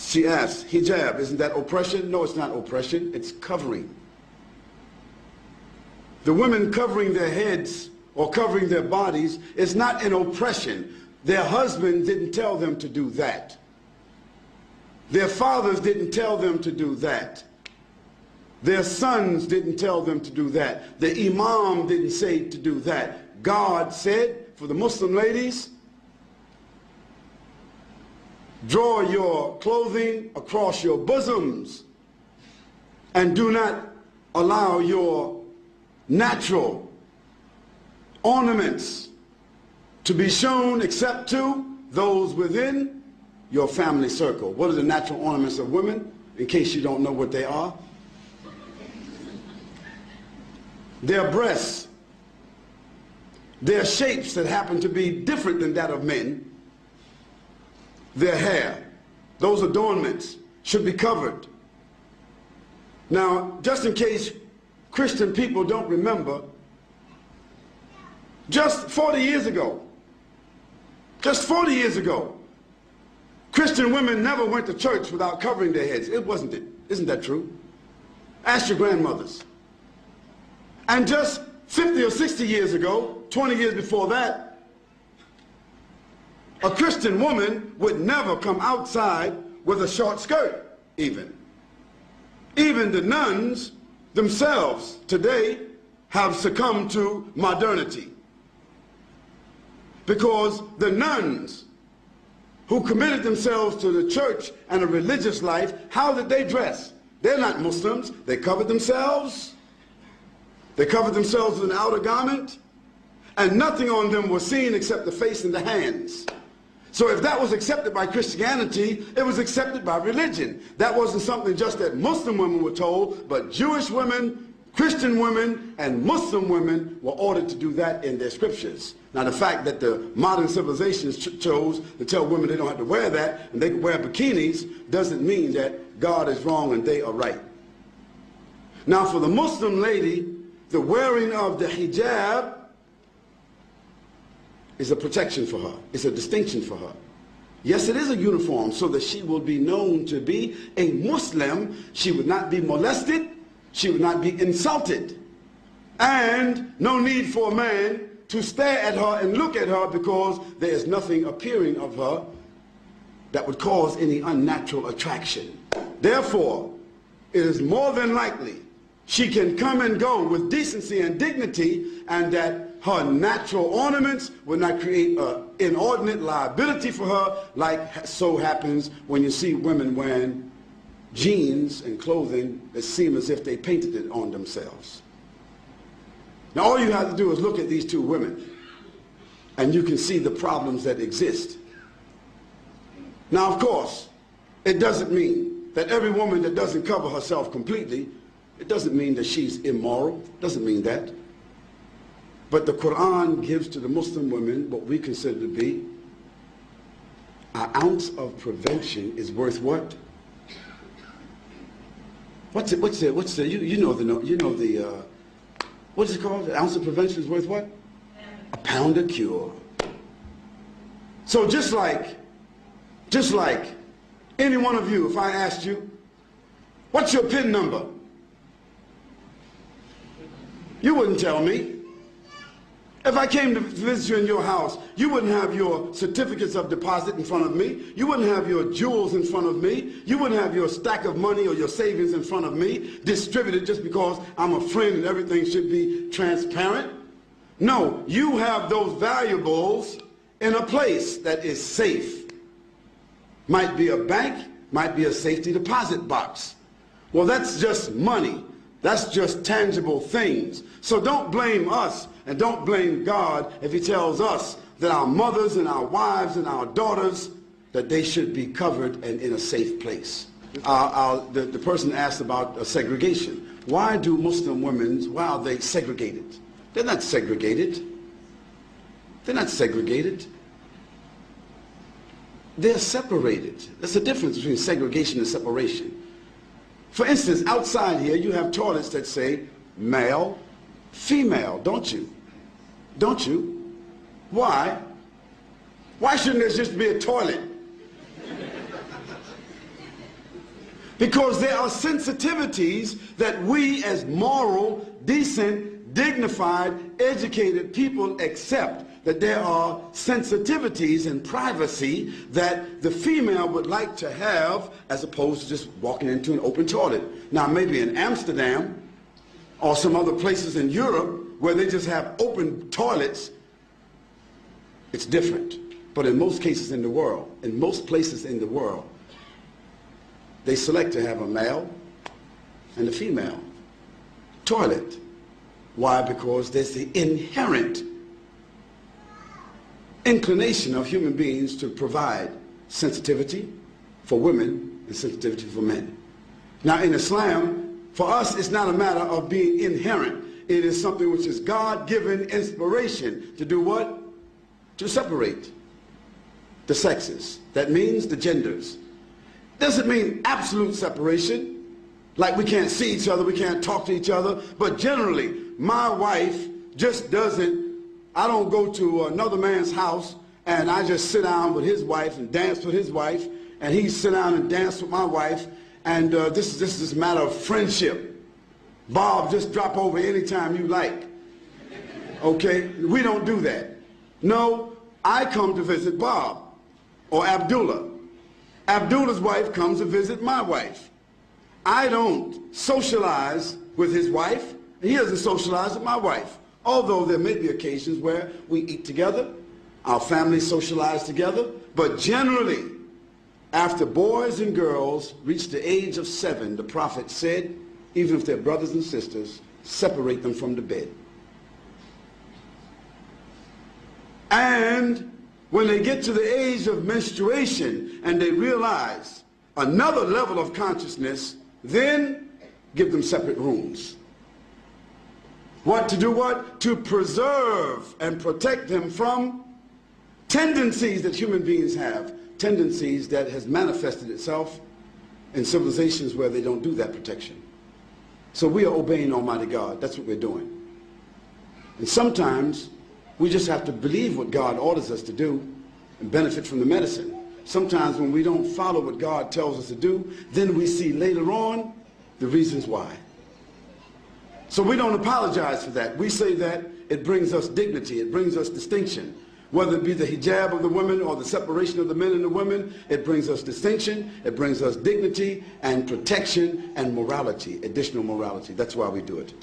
She asks, hijab, isn't that oppression? No, it's not oppression, it's covering. The women covering their heads or covering their bodies is not an oppression. Their husband didn't tell them to do that. Their fathers didn't tell them to do that. Their sons didn't tell them to do that. The imam didn't say to do that. God said, for the Muslim ladies, draw your clothing across your bosoms and do not allow your natural ornaments to be shown except to those within your family circle. What are the natural ornaments of women, in case you don't know what they are? Their breasts, their shapes that happen to be different than that of men, their hair, those adornments should be covered. Now, just in case Christian people don't remember, just 40 years ago, Christian women never went to church without covering their heads. It wasn't it. Isn't that true? Ask your grandmothers. And just 50 or 60 years ago, 20 years before that, a Christian woman would never come outside with a short skirt, even. Even the nuns themselves today have succumbed to modernity. Because the nuns who committed themselves to the church and a religious life, how did they dress? They're not Muslims. They covered themselves. They covered themselves with an outer garment, and nothing on them was seen except the face and the hands. So if that was accepted by Christianity, it was accepted by religion. That wasn't something just that Muslim women were told, but Jewish women, Christian women, and Muslim women were ordered to do that in their scriptures. Now the fact that the modern civilizations chose to tell women they don't have to wear that and they can wear bikinis doesn't mean that God is wrong and they are right. Now for the Muslim lady, the wearing of the hijab is a protection for her. It's a distinction for her. Yes, it is a uniform so that she will be known to be a Muslim. She would not be molested. She would not be insulted. And no need for a man to stare at her and look at her because there is nothing appearing of her that would cause any unnatural attraction. Therefore, it is more than likely she can come and go with decency and dignity, and that her natural ornaments will not create an inordinate liability for her, like so happens when you see women wearing jeans and clothing that seem as if they painted it on themselves. Now all you have to do is look at these two women and you can see the problems that exist. Now of course, it doesn't mean that every woman that doesn't cover herself completely, it doesn't mean that she's immoral, it doesn't mean that. But the Quran gives to the Muslim women what we consider to be an ounce of prevention is worth what? What is it called? An ounce of prevention is worth what? A pound of cure. So just like any one of you, if I asked you, what's your PIN number? You wouldn't tell me. If I came to visit you in your house, you wouldn't have your certificates of deposit in front of me. You wouldn't have your jewels in front of me. You wouldn't have your stack of money or your savings in front of me, distributed just because I'm a friend and everything should be transparent. No, you have those valuables in a place that is safe. Might be a bank, might be a safety deposit box. Well, that's just money. That's just tangible things. So don't blame us and don't blame God if he tells us that our mothers and our wives and our daughters, that they should be covered and in a safe place. The person asked about segregation. Why do Muslim women, why are they segregated? They're not segregated. They're not segregated. They're separated. There's a difference between segregation and separation. For instance, outside here, you have toilets that say male, female, don't you? Don't you? Why? Why shouldn't there just be a toilet? Because there are sensitivities that we as moral, decent, dignified, educated people accept, that there are sensitivities and privacy that the female would like to have as opposed to just walking into an open toilet. Now maybe in Amsterdam or some other places in Europe where they just have open toilets, it's different. But in most cases in the world, in most places in the world, they select to have a male and a female toilet. Why? Because there's the inherent inclination of human beings to provide sensitivity for women and sensitivity for men. Now in Islam, for us, it's not a matter of being inherent. It is something which is God-given inspiration to do what? To separate the sexes. That means the genders. Doesn't mean absolute separation, like we can't see each other, we can't talk to each other, but generally, my wife just doesn't, I don't go to another man's house and I just sit down with his wife and dance with his wife, and he sit down and dance with my wife, and this is a matter of friendship. Bob, just drop over anytime you like. Okay? We don't do that. No, I come to visit Bob or Abdullah. Abdullah's wife comes to visit my wife. I don't socialize with his wife, and he doesn't socialize with my wife. Although there may be occasions where we eat together, our families socialize together, but generally, after boys and girls reach the age of 7, the Prophet said, even if they're brothers and sisters, separate them from the bed. And when they get to the age of menstruation and they realize another level of consciousness, then give them separate rooms. What to do what? To preserve and protect them from tendencies that human beings have, tendencies that has manifested itself in civilizations where they don't do that protection. So we are obeying Almighty God. That's what we're doing. And sometimes we just have to believe what God orders us to do and benefit from the medicine. Sometimes when we don't follow what God tells us to do, then we see later on the reasons why. So we don't apologize for that. We say that it brings us dignity, it brings us distinction. Whether it be the hijab of the women or the separation of the men and the women, it brings us distinction, it brings us dignity and protection and morality, additional morality. That's why we do it.